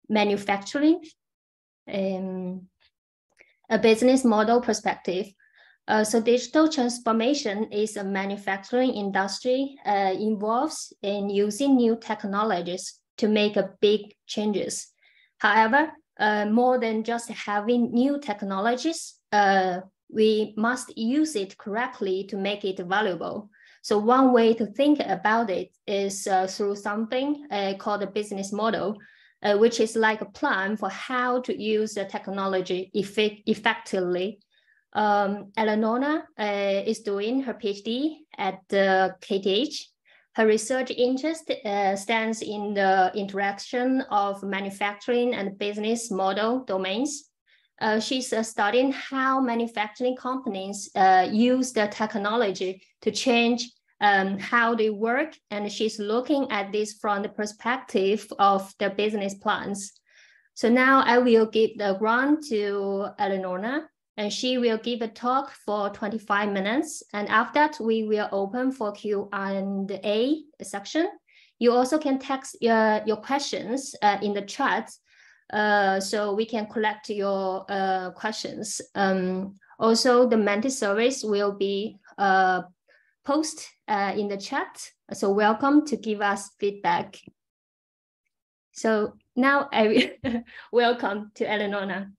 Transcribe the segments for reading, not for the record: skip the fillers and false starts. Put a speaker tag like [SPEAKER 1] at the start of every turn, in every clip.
[SPEAKER 1] manufacturing, a business model perspective. So digital transformation is a manufacturing industry involves in using new technologies to make a big changes. However, more than just having new technologies, we must use it correctly to make it valuable. So one way to think about it is through something called a business model, which is like a plan for how to use the technology effectively. Eleonora is doing her PhD at the KTH. Her research interest stands in the interaction of manufacturing and business model domains. She's studying how manufacturing companies use the technology to change how they work, and she's looking at this from the perspective of the business plans. So now I will give the grant to Eleonora, and she will give a talk for 25 minutes. And after that, we will open for Q&A section. You also can text your questions in the chat, so we can collect your questions. Also, the Menti service will be posted in the chat. So welcome to give us feedback. So now I will welcome to Eleonora.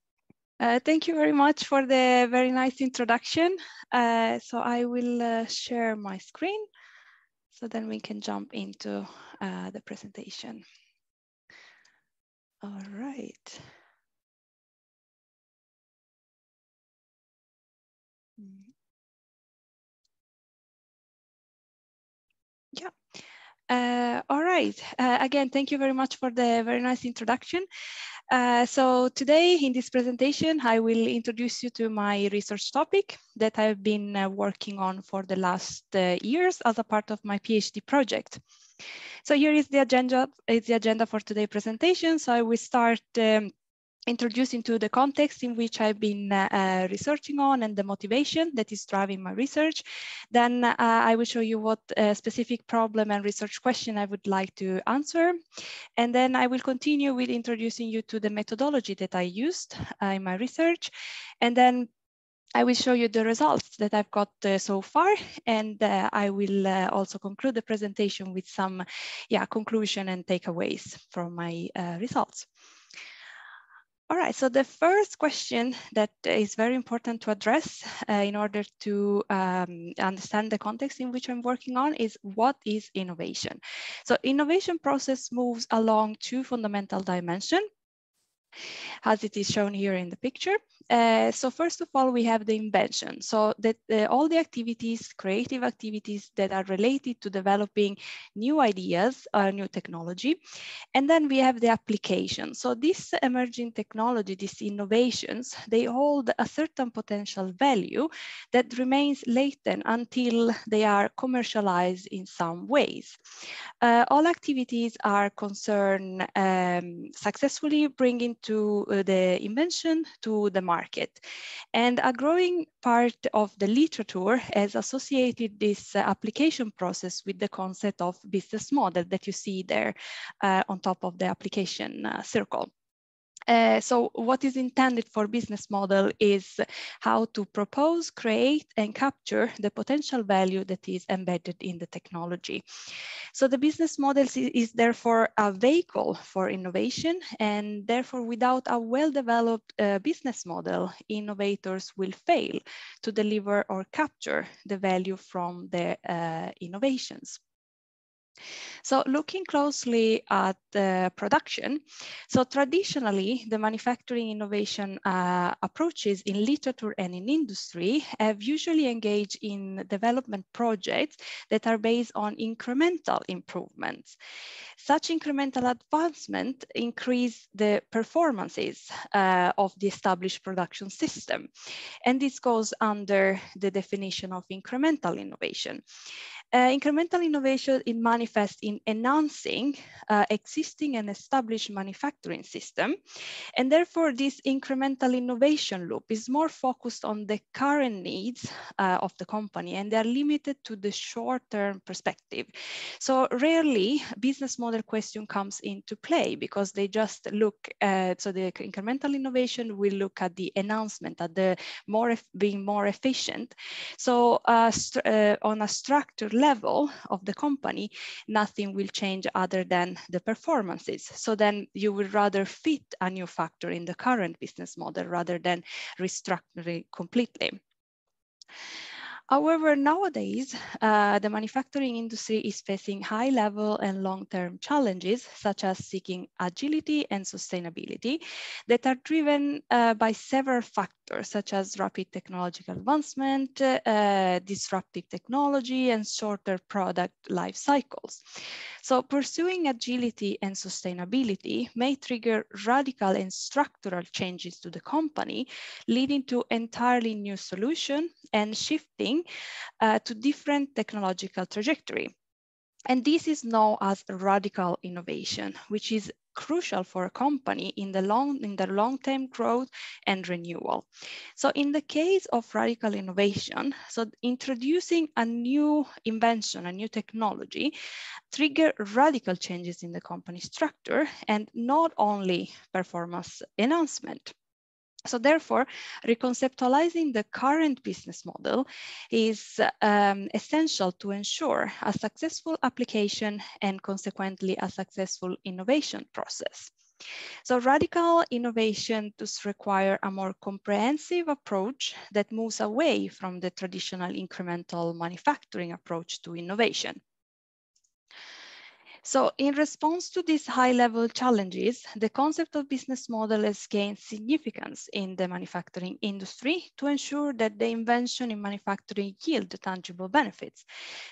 [SPEAKER 2] Thank you very much for the very nice introduction. So I will share my screen so then we can jump into the presentation. All right. Yeah. All right. Again, thank you very much for the very nice introduction. So today in this presentation, I will introduce you to my research topic that I've been working on for the last years as a part of my PhD project. So here is the agenda for today's presentation. So I will start introducing to the context in which I've been researching on and the motivation that is driving my research. Then I will show you what specific problem and research question I would like to answer. And then I will continue with introducing you to the methodology that I used in my research. And then I will show you the results that I've got so far, and I will also conclude the presentation with some conclusion and takeaways from my results. All right, so the first question that is very important to address in order to understand the context in which I'm working on is what is innovation? So innovation process moves along two fundamental dimensions, as it is shown here in the picture. So first of all, we have the invention. So that all the activities, creative activities that are related to developing new ideas, new technology. And then we have the application. So this emerging technology, these innovations, they hold a certain potential value that remains latent until they are commercialized in some ways. All activities are concerned successfully bringing to the invention to the market. And a growing part of the literature has associated this application process with the concept of business model that you see there on top of the application circle. So what is intended for business model is how to propose, create, and capture the potential value that is embedded in the technology. So the business model is therefore a vehicle for innovation, and therefore without a well-developed business model, innovators will fail to deliver or capture the value from the innovations. So looking closely at the production, so traditionally the manufacturing innovation approaches in literature and in industry have usually engaged in development projects that are based on incremental improvements. Such incremental advancement increase the performances of the established production system. And this goes under the definition of incremental innovation. Incremental innovation, it manifests in enhancing existing and established manufacturing system. And therefore, this incremental innovation loop is more focused on the current needs of the company, and they're limited to the short-term perspective. So rarely business model question comes into play because they just look at, so the incremental innovation will look at the enhancement, at the being more efficient. So on a structured level of the company, nothing will change other than the performances. So then you would rather fit a new factor in the current business model rather than restructuring completely. However, nowadays, the manufacturing industry is facing high-level and long-term challenges, such as seeking agility and sustainability, that are driven by several factors, such as rapid technological advancement, disruptive technology, and shorter product life cycles. So pursuing agility and sustainability may trigger radical and structural changes to the company, leading to entirely new solutions and shifting to different technological trajectory. And this is known as radical innovation, which is crucial for a company in the long-term growth and renewal. So in the case of radical innovation, so introducing a new invention, a new technology, trigger radical changes in the company structure and not only performance enhancement. So therefore, reconceptualizing the current business model is essential to ensure a successful application and consequently a successful innovation process. So radical innovation does require a more comprehensive approach that moves away from the traditional incremental manufacturing approach to innovation. So in response to these high-level challenges, the concept of business model has gained significance in the manufacturing industry to ensure that the invention in manufacturing yield tangible benefits.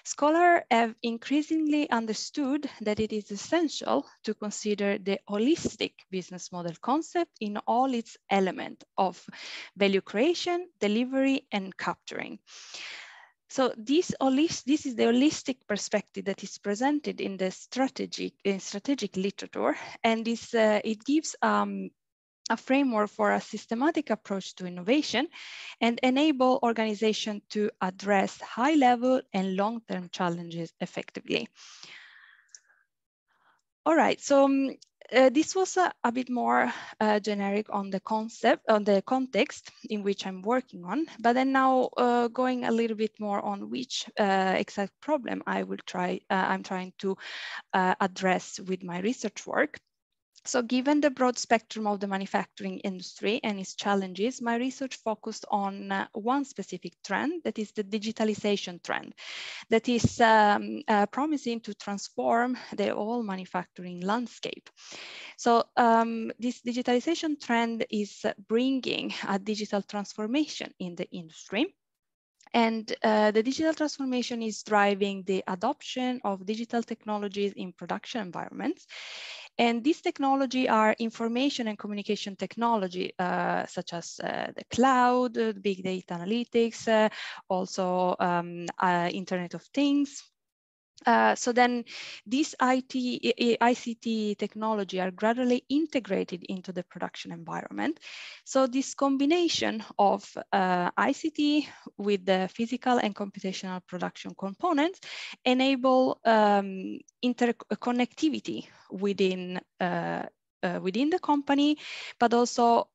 [SPEAKER 2] Scholars have increasingly understood that it is essential to consider the holistic business model concept in all its elements of value creation, delivery, and capturing. So this is the holistic perspective that is presented in the strategic literature, and it gives a framework for a systematic approach to innovation and enable organizations to address high-level and long-term challenges effectively. All right, so this was a bit more generic on the concept, on the context in which I'm working on, but then now going a little bit more on which exact problem I'm trying to address with my research work. So given the broad spectrum of the manufacturing industry and its challenges, my research focused on one specific trend, that is the digitalization trend, that is promising to transform the whole manufacturing landscape. So this digitalization trend is bringing a digital transformation in the industry. And the digital transformation is driving the adoption of digital technologies in production environments. And these technology are information and communication technology, such as the cloud, big data analytics, also Internet of Things. So then these ICT technology are gradually integrated into the production environment. So this combination of ICT with the physical and computational production components enable interconnectivity within the company, but also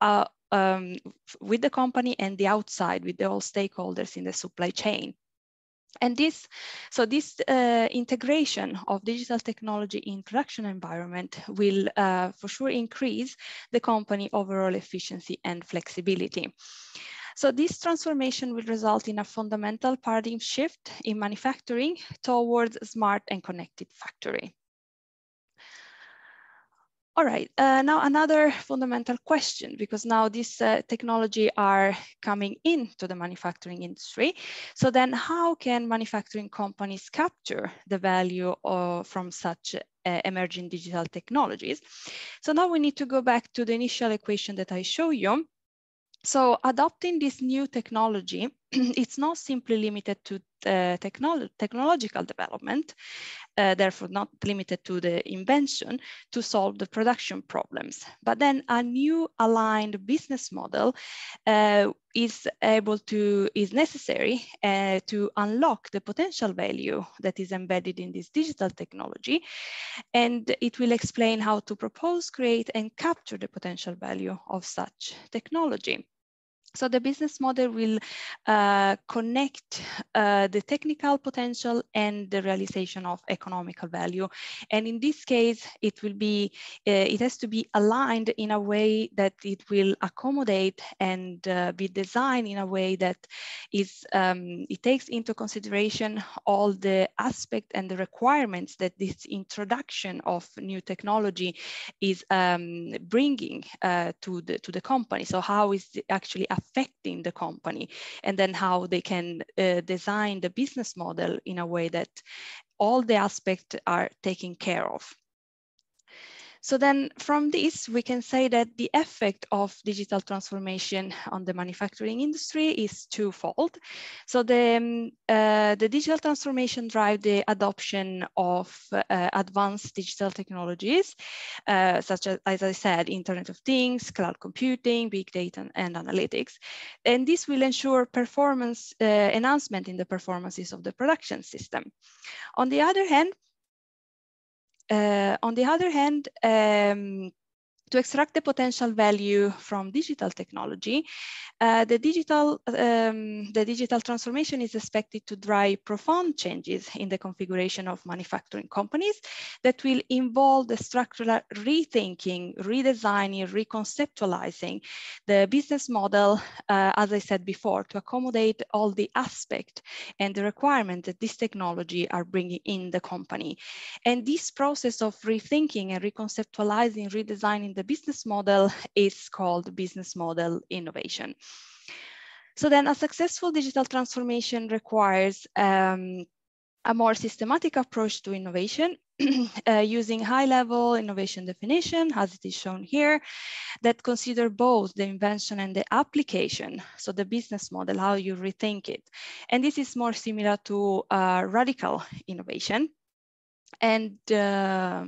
[SPEAKER 2] with the company and the outside, with all stakeholders in the supply chain. And this integration of digital technology in production environment will for sure increase the company overall efficiency and flexibility. So this transformation will result in a fundamental paradigm shift in manufacturing towards smart and connected factory. All right, now another fundamental question, because now this technology are coming into the manufacturing industry. So then how can manufacturing companies capture the value from such emerging digital technologies? So now we need to go back to the initial equation that I showed you. So adopting this new technology, it's not simply limited to technological development, therefore not limited to the invention, to solve the production problems. But then a new aligned business model is necessary to unlock the potential value that is embedded in this digital technology. And it will explain how to propose, create, and capture the potential value of such technology. So the business model will connect the technical potential and the realization of economical value. And in this case, it will be, it has to be aligned in a way that it will accommodate and be designed in a way that is, it takes into consideration all the aspects and the requirements that this introduction of new technology is bringing to the company. So how is it actually affecting the company, and then how they can design the business model in a way that all the aspects are taken care of. So then from this, we can say that the effect of digital transformation on the manufacturing industry is twofold. So the digital transformation drives the adoption of advanced digital technologies, such as I said, Internet of Things, cloud computing, big data, and analytics. And this will ensure performance enhancement in the performances of the production system. On the other hand, to extract the potential value from digital technology, the digital transformation is expected to drive profound changes in the configuration of manufacturing companies that will involve the structural rethinking, redesigning, reconceptualizing the business model, as I said before, to accommodate all the aspects and the requirements that this technology are bringing in the company. And this process of rethinking and reconceptualizing, redesigning the business model is called business model innovation. So then a successful digital transformation requires a more systematic approach to innovation using high-level innovation definition, as it is shown here, that consider both the invention and the application. So the business model, how you rethink it. And this is more similar to radical innovation. And yeah,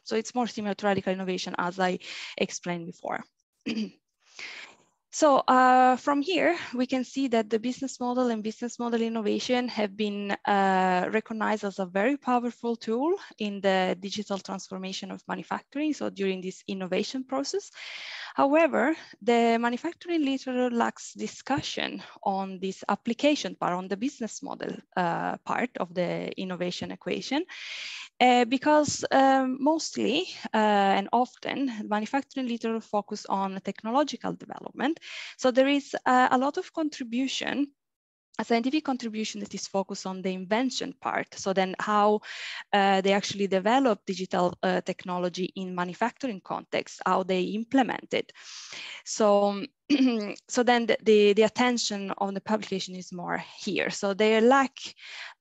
[SPEAKER 2] so it's more similar to radical innovation, as I explained before. So from here, we can see that the business model and business model innovation have been recognized as a very powerful tool in the digital transformation of manufacturing, so during this innovation process. However, the manufacturing literature lacks discussion on this application part, on the business model part of the innovation equation, because mostly and often manufacturing literature focus on technological development. So there is a lot of contribution, a scientific contribution that is focused on the invention part. So then how they actually develop digital technology in manufacturing context, how they implement it. So, so then the attention of the publication is more here. So they lack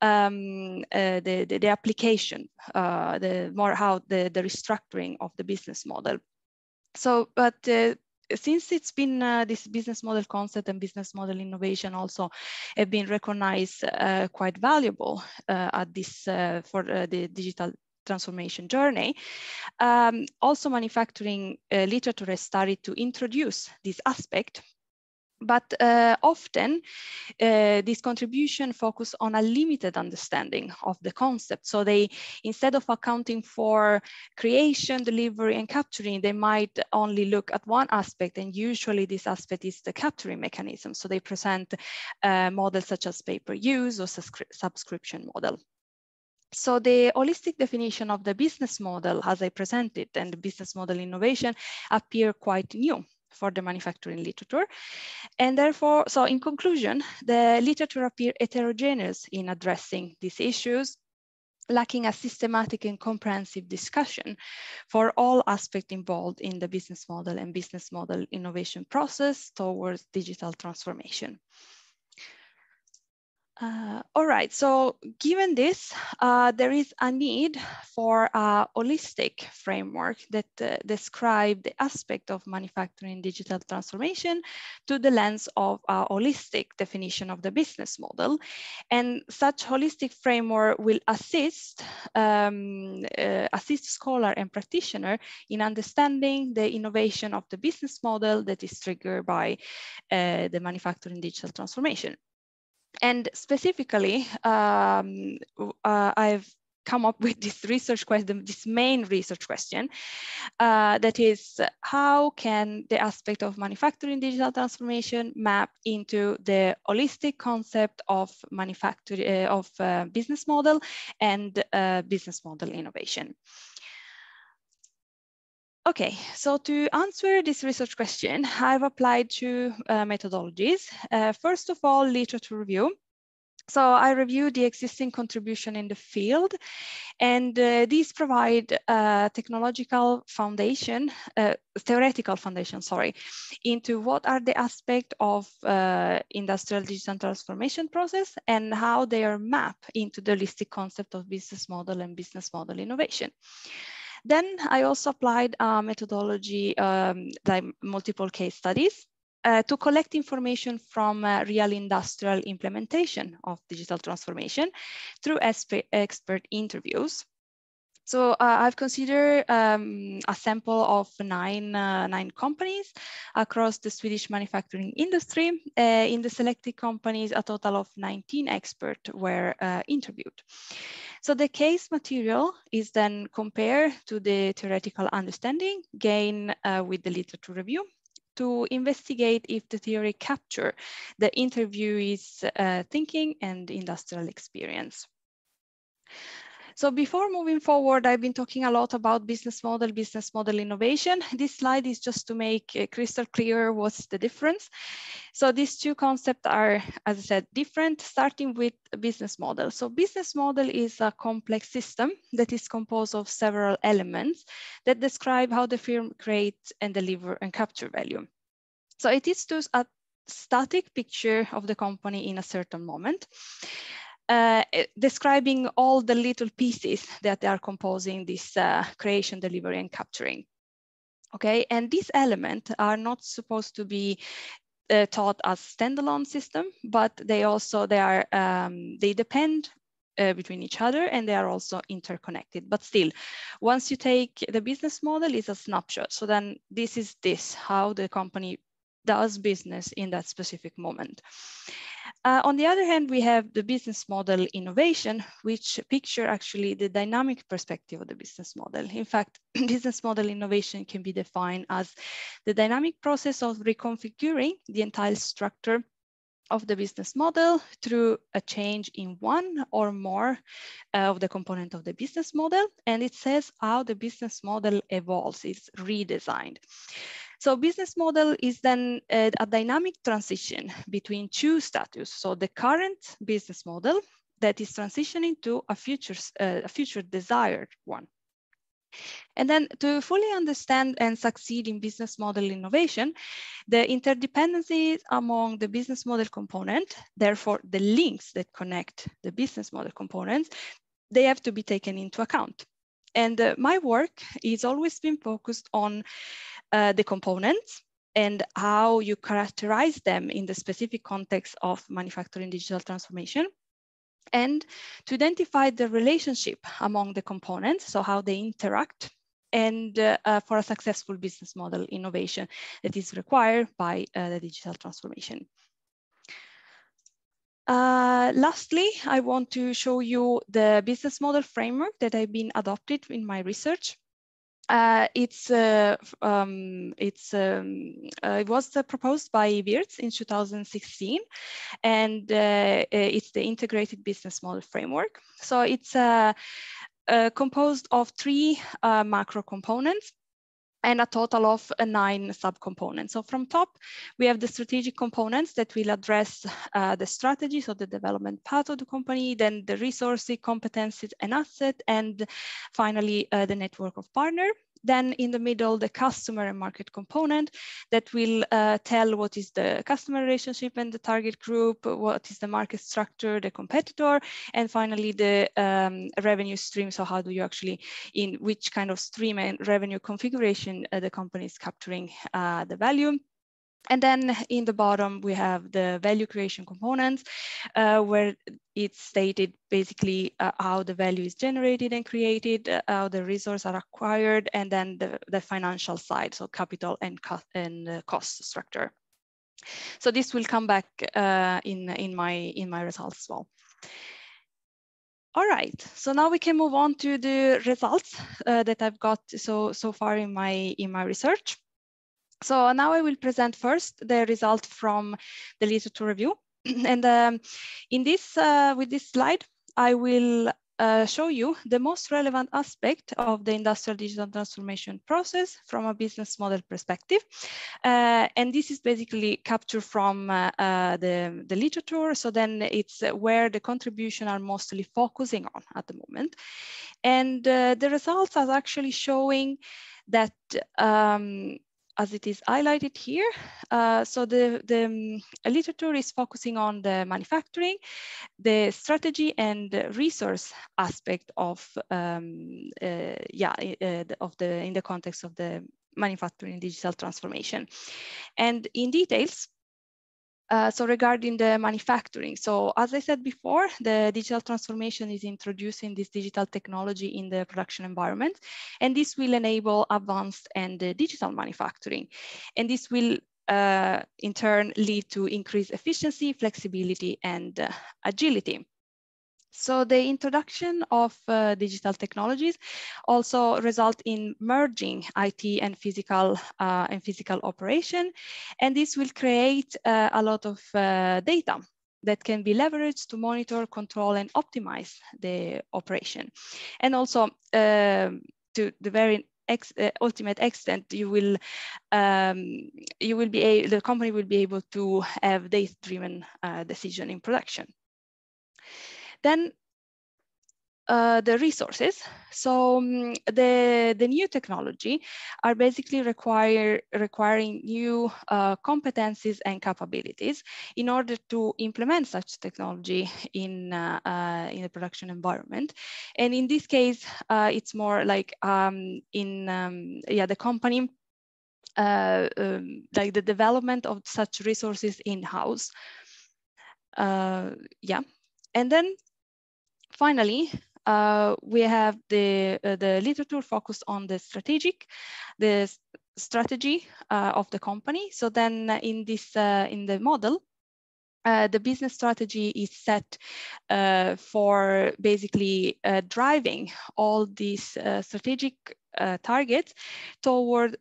[SPEAKER 2] the application, the more how the restructuring of the business model. So, but since it's been this business model concept and business model innovation also have been recognized quite valuable at this for the digital transformation journey, also manufacturing literature has started to introduce this aspect. But often this contribution focus on a limited understanding of the concept. So they, instead of accounting for creation, delivery, and capturing, they might only look at one aspect, and usually this aspect is the capturing mechanism. So they present models such as pay-per-use or subscription model. So the holistic definition of the business model, as I presented, and the business model innovation appear quite new for the manufacturing literature. And therefore, so in conclusion, the literature appear heterogeneous in addressing these issues, lacking a systematic and comprehensive discussion for all aspects involved in the business model and business model innovation process towards digital transformation. All right, so given this, there is a need for a holistic framework that describes the aspect of manufacturing digital transformation to the lens of a holistic definition of the business model. And such holistic framework will assist scholar and practitioner in understanding the innovation of the business model that is triggered by the manufacturing digital transformation. And specifically, I've come up with this research question, this main research question, that is, how can the aspect of manufacturing digital transformation map into the holistic concept of business model and business model innovation? Okay, so to answer this research question, I've applied two methodologies. First of all, literature review. So I reviewed the existing contribution in the field, and these provide technological foundation, theoretical foundation, sorry, into what are the aspects of industrial digital transformation process and how they are mapped into the holistic concept of business model and business model innovation. Then I also applied a methodology like multiple case studies to collect information from real industrial implementation of digital transformation through expert interviews. So I've considered a sample of nine companies across the Swedish manufacturing industry. In the selected companies, a total of 19 experts were interviewed. So the case material is then compared to the theoretical understanding gained with the literature review to investigate if the theory capture the interviewee's thinking and industrial experience. So before moving forward, I've been talking a lot about business model innovation. This slide is just to make crystal clear what's the difference. So these two concepts are, as I said, different, starting with business model. So business model is a complex system that is composed of several elements that describe how the firm creates and deliver and capture value. So it is just a static picture of the company in a certain moment. Describing all the little pieces that are composing this creation, delivery, and capturing. Okay, and these elements are not supposed to be taught as standalone system, but they depend between each other, and they are also interconnected. But still, once you take the business model, is a snapshot. So then this is how the company does business in that specific moment. On the other hand, we have the business model innovation, which picture actually the dynamic perspective of the business model. In fact, business model innovation can be defined as the dynamic process of reconfiguring the entire structure of the business model through a change in one or more of the component of the business model. And it says how the business model evolves, it's redesigned. So business model is then a dynamic transition between two status. So the current business model that is transitioning to a future desired one. And then to fully understand and succeed in business model innovation, the interdependencies among the business model component, therefore the links that connect the business model components, they have to be taken into account. And my work is always been focused on the components and how you characterize them in the specific context of manufacturing digital transformation, and to identify the relationship among the components, so how they interact, and for a successful business model innovation that is required by the digital transformation. Lastly, I want to show you the business model framework that I've been adopted in my research. It was proposed by Wirtz in 2016, and it's the integrated business model framework. So it's composed of 3 macro components and a total of 9 subcomponents. So from top, we have the strategic components that will address the strategy, so the development path of the company, then the resources, competencies, and assets, and finally the network of partners. Then in the middle, the customer and market component that will tell what is the customer relationship and the target group, what is the market structure, the competitor, and finally the revenue stream. So how do you actually, in which kind of stream and revenue configuration the company is capturing the value. And then in the bottom, we have the value creation components, where it's stated basically how the value is generated and created, how the resources are acquired, and then the financial side, so capital and cost structure. So this will come back in my results as well. All right, so now we can move on to the results that I've got so far in my research. So now I will present first the result from the literature review. And in this, with this slide, I will show you the most relevant aspect of the industrial digital transformation process from a business model perspective. And this is basically captured from the literature. So then it's where the contribution are mostly focusing on at the moment. And the results are actually showing that as it is highlighted here. So the literature is focusing on the manufacturing, the strategy and the resource aspect of in the context of the manufacturing digital transformation. And in details, so regarding the manufacturing, so as I said before, the digital transformation is introducing this digital technology in the production environment, and this will enable advanced and digital manufacturing. And this will in turn lead to increased efficiency, flexibility, and agility. So the introduction of digital technologies also result in merging IT and physical operation, and this will create a lot of data that can be leveraged to monitor, control, and optimize the operation. And also to the very ultimate extent, the company will be able to have data-driven decision in production. Then the resources. So the new technology are basically requiring new competencies and capabilities in order to implement such technology in a production environment. And in this case, it's more like the company, like the development of such resources in-house. And then finally, we have the literature focused on the strategy of the company. So then in the model, the business strategy is set for basically driving all these strategic targets toward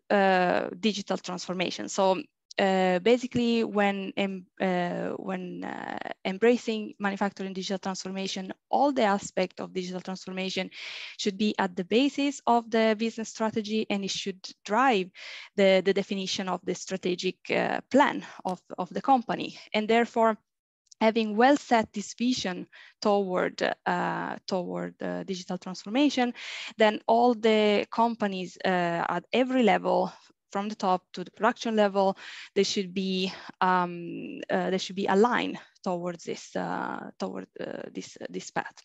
[SPEAKER 2] digital transformation. So basically, when embracing manufacturing digital transformation, all the aspects of digital transformation should be at the basis of the business strategy, and it should drive the definition of the strategic plan of the company. And therefore, having well set this vision toward digital transformation, then all the companies at every level, from the top to the production level, they should be aligned towards this this path.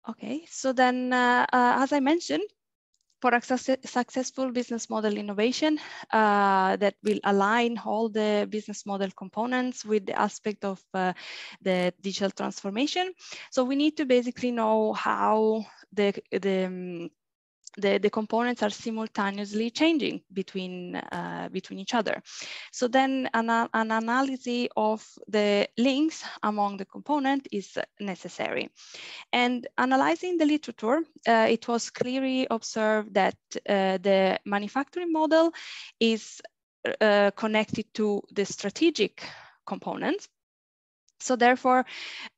[SPEAKER 2] Okay, so then as I mentioned, for a successful business model innovation that will align all the business model components with the aspect of the digital transformation. So we need to basically know how the components are simultaneously changing between each other. So then an analysis of the links among the components is necessary. And analyzing the literature, it was clearly observed that the manufacturing model is connected to the strategic components. So therefore,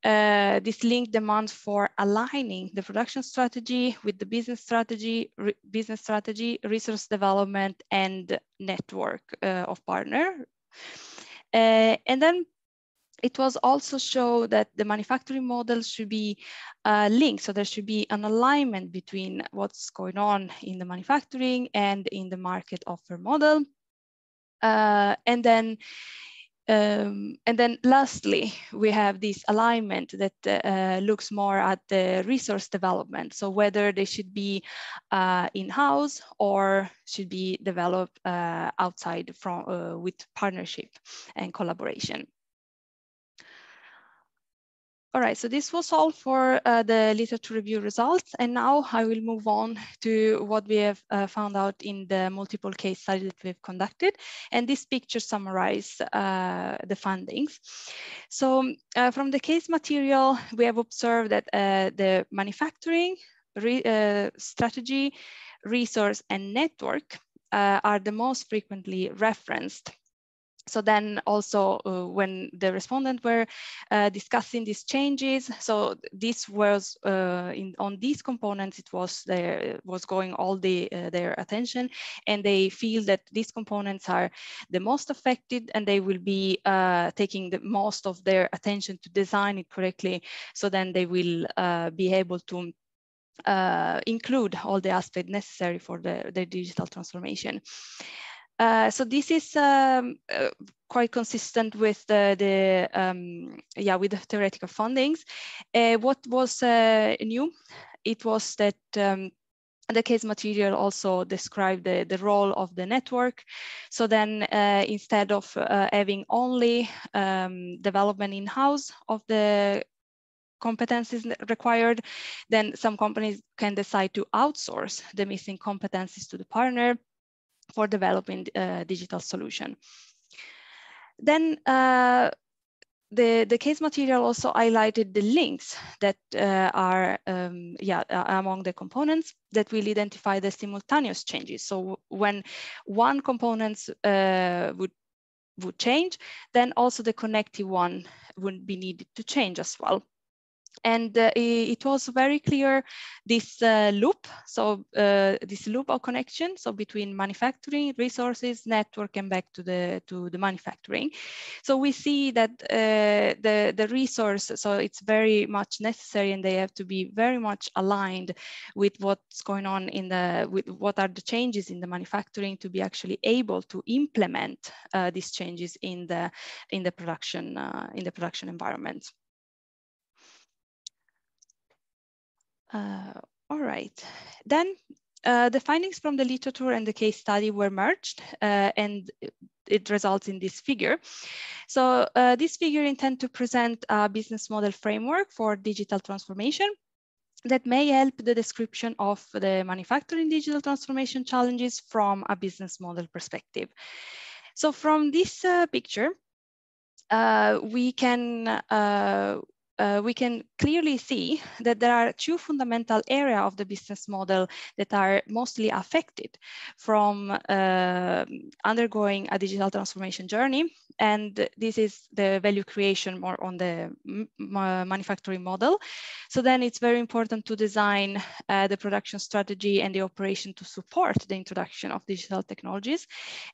[SPEAKER 2] this link demands for aligning the production strategy with the business strategy, resource development, and network of partner. And then it was also shown that the manufacturing model should be linked. So there should be an alignment between what's going on in the manufacturing and in the market offer model. And then lastly, we have this alignment that looks more at the resource development. So whether they should be in-house or should be developed outside from with partnership and collaboration. All right, so this was all for the literature review results. And now I will move on to what we have found out in the multiple case studies that we've conducted. And this picture summarizes the findings. So from the case material, we have observed that the manufacturing, strategy, resource, and network are the most frequently referenced. So then also when the respondents were discussing these changes, so this was on these components, it was going all their attention, and they feel that these components are the most affected, and they will be taking the most of their attention to design it correctly. So then they will be able to include all the aspects necessary for the digital transformation. So this is quite consistent with with the theoretical findings. What was new? It was that the case material also described the role of the network. So then instead of having only development in-house of the competencies required, then some companies can decide to outsource the missing competencies to the partner for developing digital solution. Then the case material also highlighted the links that are among the components that will identify the simultaneous changes. So when one component would change, then also the connective one would be needed to change as well. And it was very clear, this loop, so this loop of connection, so between manufacturing, resources, network, and back to the manufacturing. So we see that the resource, so it's very much necessary, and they have to be very much aligned with what's going on with what are the changes in the manufacturing to be actually able to implement these changes in the production environment. All right, then the findings from the literature and the case study were merged, and it results in this figure. So this figure intends to present a business model framework for digital transformation that may help the description of the manufacturing digital transformation challenges from a business model perspective. So from this picture, we can clearly see that there are two fundamental areas of the business model that are mostly affected from undergoing a digital transformation journey. And this is the value creation more on the manufacturing model. So then it's very important to design the production strategy and the operation to support the introduction of digital technologies.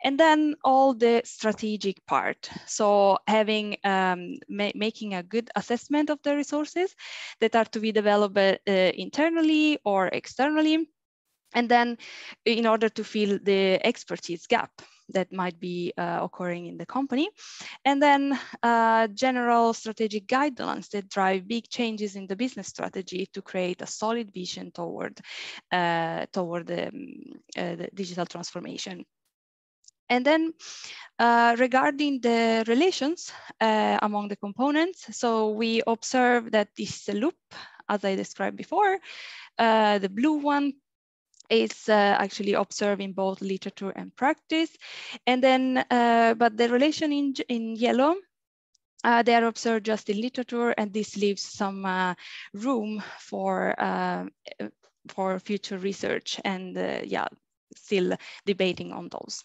[SPEAKER 2] And then all the strategic part. So having, making a good assessment of the resources that are to be developed internally or externally. And then in order to fill the expertise gap that might be occurring in the company. And then general strategic guidelines that drive big changes in the business strategy to create a solid vision toward the digital transformation. And then regarding the relations among the components, so we observe that this loop, as I described before, the blue one is actually observed in both literature and practice. And then, but the relation in yellow, they are observed just in literature, and this leaves some room for future research and still debating on those.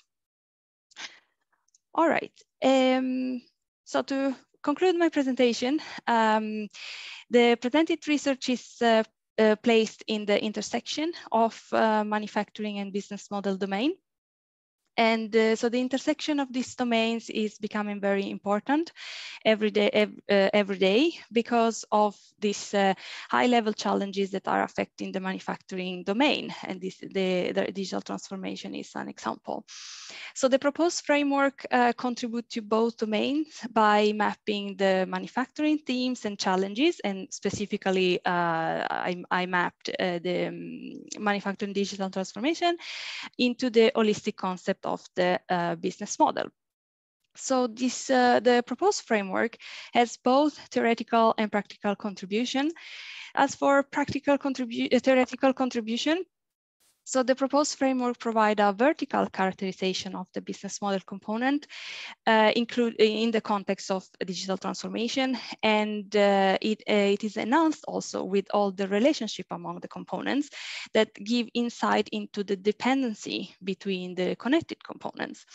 [SPEAKER 2] All right, so to conclude my presentation, the presented research is placed in the intersection of manufacturing and business model domain. And so the intersection of these domains is becoming very important every day because of these high-level challenges that are affecting the manufacturing domain. And the digital transformation is an example. So the proposed framework contributes to both domains by mapping the manufacturing themes and challenges. And specifically, I mapped the manufacturing digital transformation into the holistic concept of the business model. So the proposed framework has both theoretical and practical contribution. As for theoretical contribution, so the proposed framework provides a vertical characterization of the business model component in the context of digital transformation, and it is announced also with all the relationship among the components that give insight into the dependency between the connected components.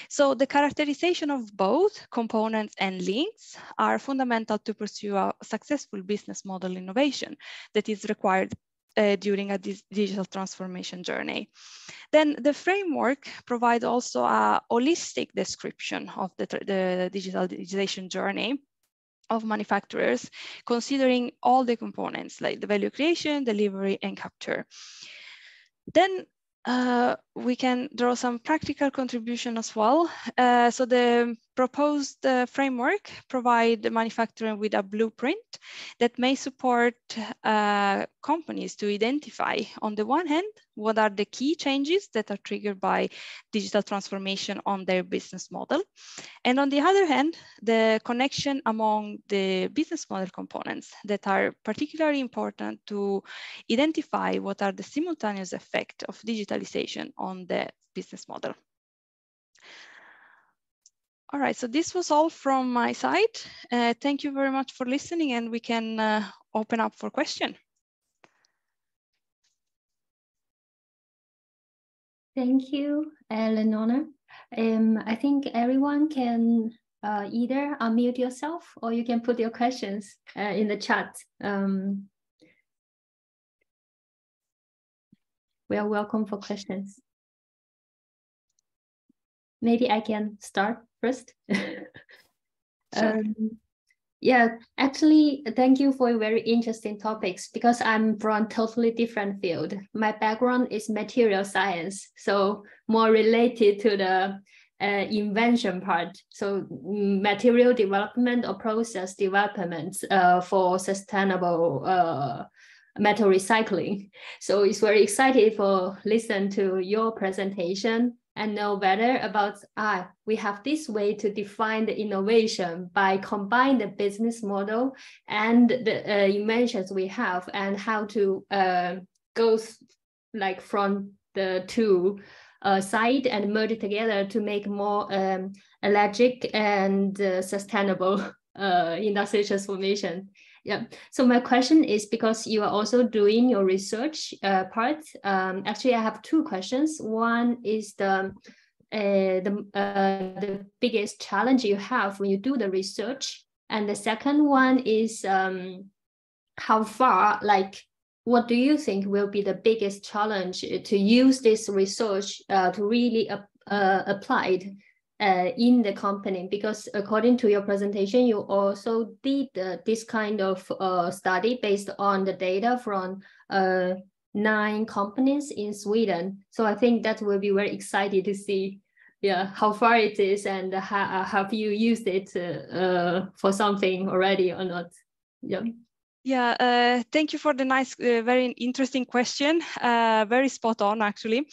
[SPEAKER 2] So the characterization of both components and links are fundamental to pursue a successful business model innovation that is required during a digital transformation journey. Then the framework provides also a holistic description of the digitalization journey of manufacturers, considering all the components like the value creation, delivery, and capture. Then we can draw some practical contribution as well. So the proposed framework provides the manufacturer with a blueprint that may support companies to identify, on the one hand, what are the key changes that are triggered by digital transformation on their business model. And on the other hand, the connection among the business model components that are particularly important to identify what are the simultaneous effects of digitalization on the business model. All right, so this was all from my side. Thank you very much for listening, and we can open up for questions.
[SPEAKER 1] Thank you, Eleonora. I think everyone can either unmute yourself or you can put your questions in the chat. We are welcome for questions. Maybe I can start first.
[SPEAKER 2] Sure.
[SPEAKER 1] Yeah, actually, thank you for very interesting topics because I'm from totally different field. My background is material science, so more related to the invention part. So material development or process development for sustainable metal recycling. So it's very excited for listen to your presentation and know better about, we have this way to define the innovation by combining the business model and the inventions we have and how to go like from the two side and merge it together to make more electric and sustainable industrial transformation. Yeah. So my question is, because you are also doing your research part. Actually, I have two questions. One is the biggest challenge you have when you do the research, and the second one is how far, like, what do you think will be the biggest challenge to use this research to really applied in the company? Because according to your presentation, you also did this kind of study based on the data from 9 companies in Sweden. So I think that will be very exciting to see, yeah, how far it is and have you used it for something already or not? Yeah.
[SPEAKER 2] Yeah, thank you for the nice, very interesting question. Very spot on, actually.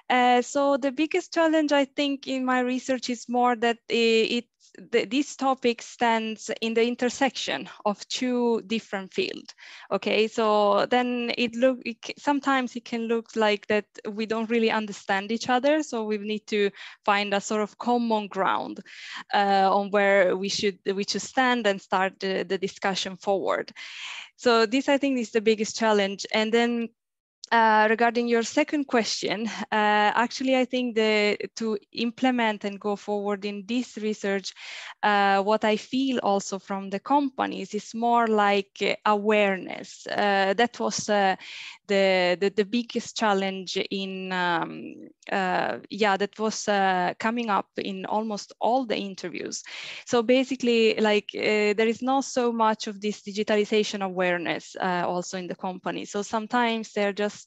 [SPEAKER 2] So the biggest challenge, I think, in my research is more that this topic stands in the intersection of 2 different fields. Okay, so then sometimes it can look like that we don't really understand each other. So we need to find a sort of common ground on where we should stand and start the discussion forward. So this, I think, is the biggest challenge. And then regarding your second question, actually, I think to implement and go forward in this research, what I feel also from the companies is more like awareness. That was the biggest challenge in, that was coming up in almost all the interviews. So basically, like there is not so much of this digitalization awareness also in the company. So sometimes they're just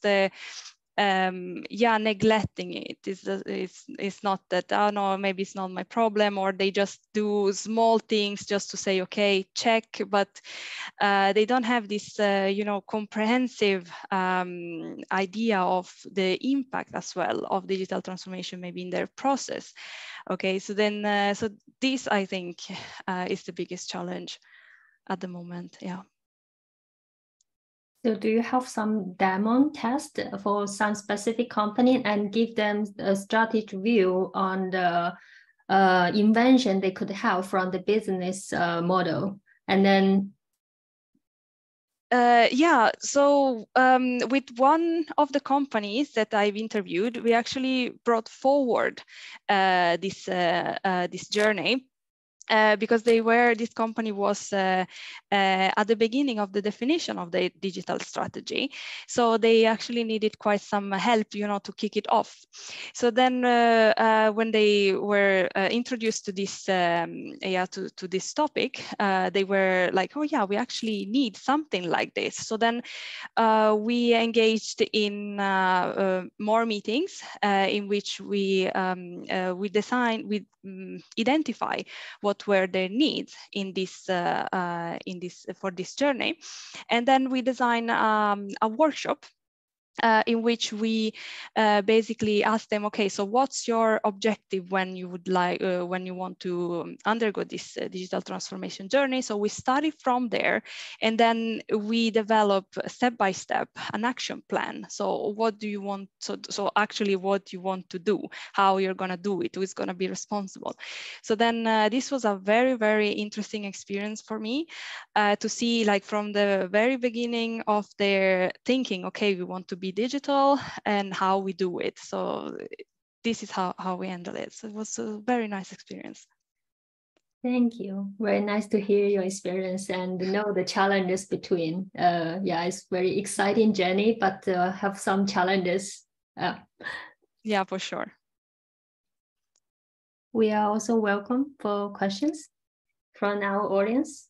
[SPEAKER 2] neglecting it. It's not that, oh no, maybe it's not my problem, or they just do small things just to say, okay, check, but they don't have this, comprehensive idea of the impact as well of digital transformation maybe in their process. Okay, so then, so this I think is the biggest challenge at the moment, yeah.
[SPEAKER 1] So do you have some demo test for some specific company and give them a strategic view on the invention they could have from the business model? And then
[SPEAKER 2] so with one of the companies that I've interviewed, we actually brought forward this journey. Because this company was at the beginning of the definition of the digital strategy. So they actually needed quite some help, to kick it off. So then when they were introduced to this, to this topic, they were like, oh yeah, we actually need something like this. So then we engaged in more meetings in which we identify what were their needs in this for this journey, and then we design a workshop in which we basically ask them, okay, so what's your objective when you would like, when you want to undergo this digital transformation journey? So we study from there, and then we develop step by step an action plan. So what do you want? So actually what you want to do, how you're going to do it, who's going to be responsible. So then this was a very, very interesting experience for me to see, like, from the very beginning of their thinking, okay, we want to be digital, and how we do it. So this is how we handle it. So it was a very nice experience.
[SPEAKER 1] Thank you. Very nice to hear your experience and know the challenges between. It's very exciting journey, but have some challenges.
[SPEAKER 2] Yeah, for sure.
[SPEAKER 1] We are also welcome for questions from our audience.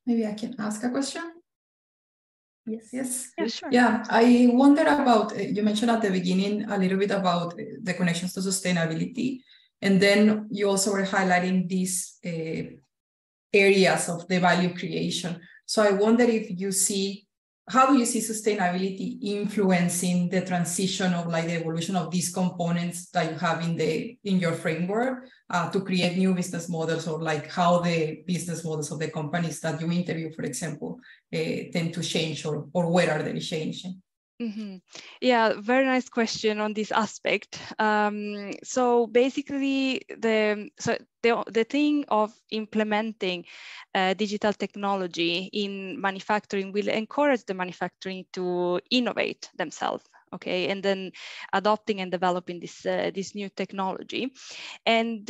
[SPEAKER 3] Maybe I can ask a question.
[SPEAKER 1] Yes.
[SPEAKER 2] Yeah, sure.
[SPEAKER 3] Yeah, I wonder about, you mentioned at the beginning a little bit about the connections to sustainability, and then you also were highlighting these areas of the value creation. So I wonder if you see, how do you see sustainability influencing the transition of, like, the evolution of these components that you have in your framework to create new business models, or like how the business models of the companies that you interview, for example, tend to change, or where are they changing?
[SPEAKER 2] Mm-hmm. Yeah, very nice question on this aspect. So basically, the thing of implementing digital technology in manufacturing will encourage the manufacturing to innovate themselves. Okay, and then adopting and developing this new technology, and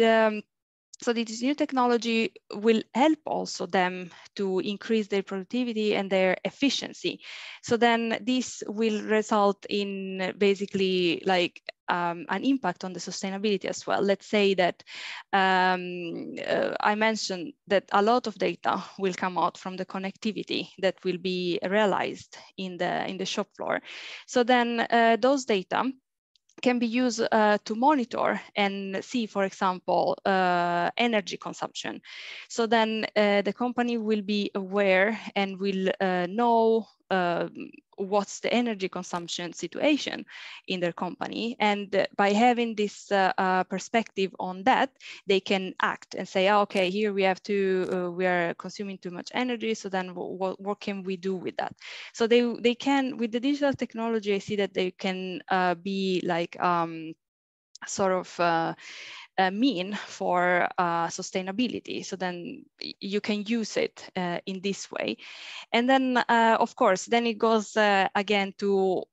[SPEAKER 2] so this new technology will help also them to increase their productivity and their efficiency. So then this will result in basically, like, an impact on the sustainability as well. Let's say that I mentioned that a lot of data will come out from the connectivity that will be realized in the shop floor. So then those data can be used to monitor and see, for example, energy consumption. So then the company will be aware and will know what's the energy consumption situation in their company. And by having this perspective on that, they can act and say, oh, okay, here we are consuming too much energy. So then what can we do with that? So they can, with the digital technology, I see that they can be like, mean for sustainability. So then you can use it in this way. And then, of course, then it goes again to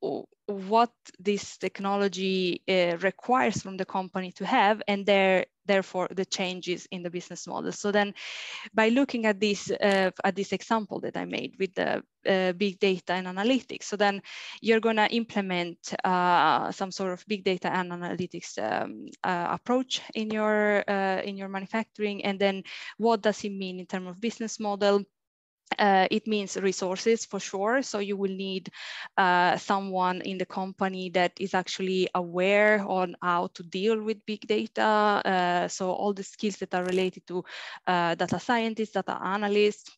[SPEAKER 2] what this technology requires from the company to have, and therefore the changes in the business model. So then, by looking at this example that I made with the big data and analytics, so then you're going to implement some sort of big data and analytics approach in your manufacturing, and then what does it mean in terms of business model? It means resources for sure. So you will need someone in the company that is actually aware on how to deal with big data. So all the skills that are related to data scientists, data analysts.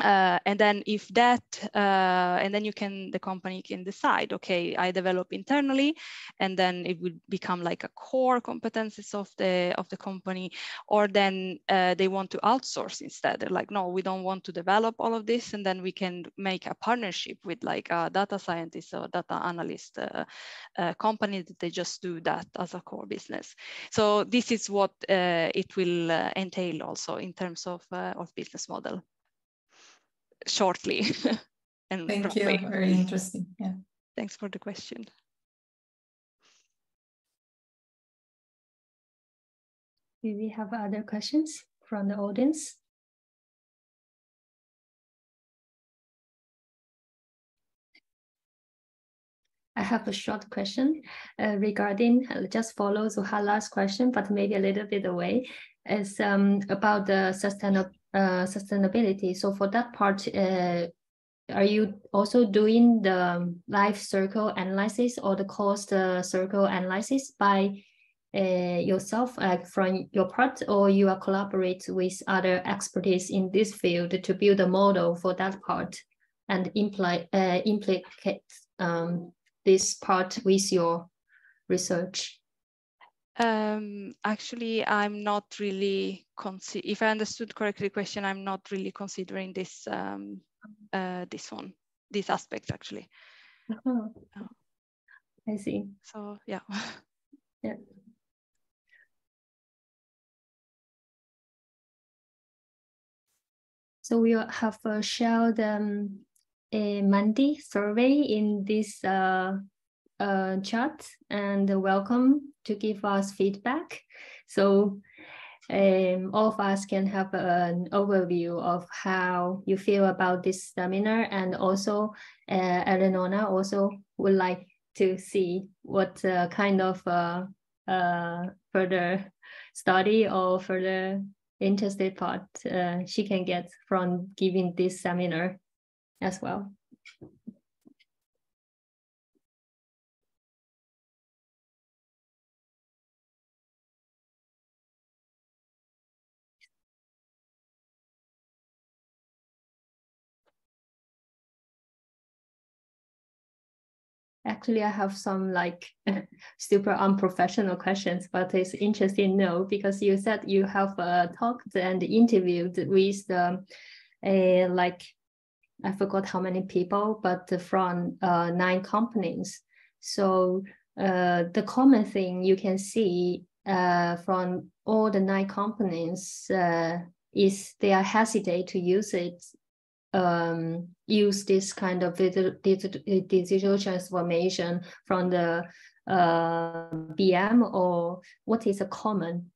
[SPEAKER 2] And then if that, and then the company can decide, okay, I develop internally, and then it will become like a core competencies of the company, or then they want to outsource instead. They're like, no, we don't want to develop all of this, and then we can make a partnership with like a data scientist or data analyst company that they just do that as a core business. So this is what it will entail also in terms of business model. Shortly. And
[SPEAKER 3] thank you, very interesting. Yeah,
[SPEAKER 2] thanks for the question.
[SPEAKER 1] Do we have other questions from the audience? I have a short question regarding, just follows Zuhala's question, but maybe a little bit away. It's about the sustainability. So for that part, are you also doing the life cycle analysis or the cost circle analysis by yourself from your part, or you are collaborate with other expertise in this field to build a model for that part and implicate this part with your research?
[SPEAKER 2] Actually, I'm not really, if I understood correctly the question, I'm not really considering this this aspect actually.
[SPEAKER 1] Oh. I see.
[SPEAKER 2] So yeah.
[SPEAKER 1] Yeah. So we have shared a Monday survey in this chat, and welcome to give us feedback. So all of us can have an overview of how you feel about this seminar, and also Eleonora also would like to see what kind of further study or further interested part she can get from giving this seminar as well. Actually, I have some like super unprofessional questions, but it's interesting to know, because you said you have talked and interviewed with like, I forgot how many people, but from 9 companies. So the common thing you can see from all the 9 companies is they are hesitate to use it, use this kind of digital transformation from the BM, or what is a common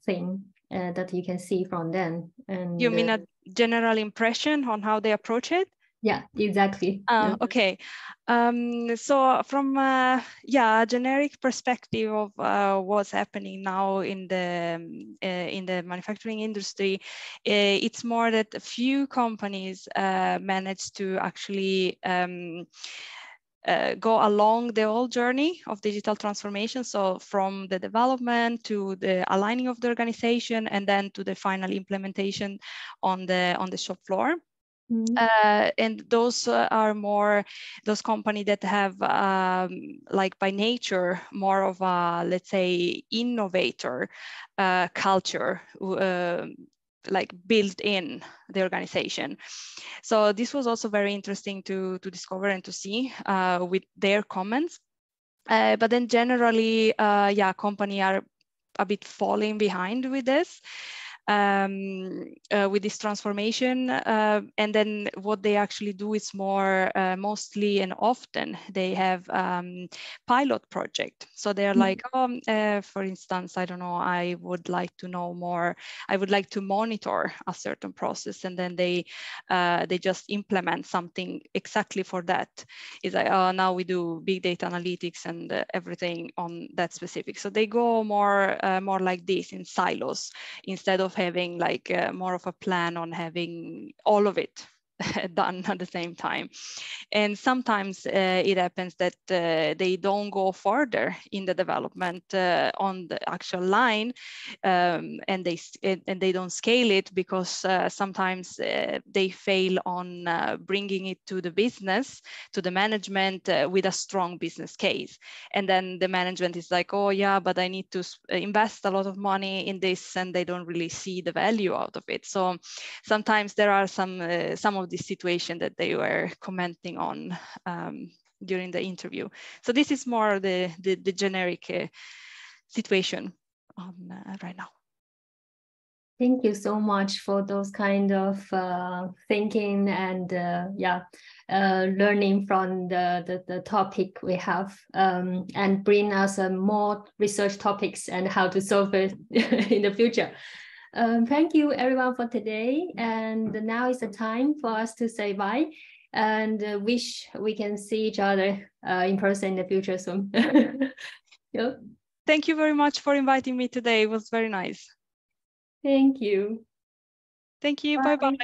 [SPEAKER 1] thing that you can see from them? And
[SPEAKER 2] you mean a general impression on how they approach it?
[SPEAKER 1] Yeah, exactly.
[SPEAKER 2] Okay. So from a generic perspective of what's happening now in the manufacturing industry, it's more that a few companies manage to actually go along the whole journey of digital transformation. So from the development to the aligning of the organization, and then to the final implementation on the shop floor. And those are more those companies that have like by nature more of a, let's say, innovator culture like built in the organization. So this was also very interesting to discover and to see with their comments. But then generally, companies are a bit falling behind with this. With this transformation, and then what they actually do is more mostly and often they have pilot project. So they're like, for instance, I don't know, I would like to know more. I would like to monitor a certain process, and then they just implement something exactly for that. It's like, oh, now we do big data analytics and everything on that specific. So they go more like this in silos instead of having like more of a plan on having all of it done at the same time. And sometimes it happens that they don't go further in the development on the actual line, and they don't scale it because sometimes they fail on bringing it to the business, to the management with a strong business case. And then the management is like, oh yeah, but I need to invest a lot of money in this, and they don't really see the value out of it. So sometimes there are some of these situations that they were commenting on during the interview. So this is more the generic situation right now.
[SPEAKER 1] Thank you so much for those kind of thinking and learning from the topic we have, and bring us more research topics and how to solve it in the future. Thank you everyone for today. And now is the time for us to say bye, and wish we can see each other in person in the future soon. Yep.
[SPEAKER 2] Thank you very much for inviting me today. It was very nice.
[SPEAKER 1] Thank you.
[SPEAKER 2] Thank you. Bye-bye.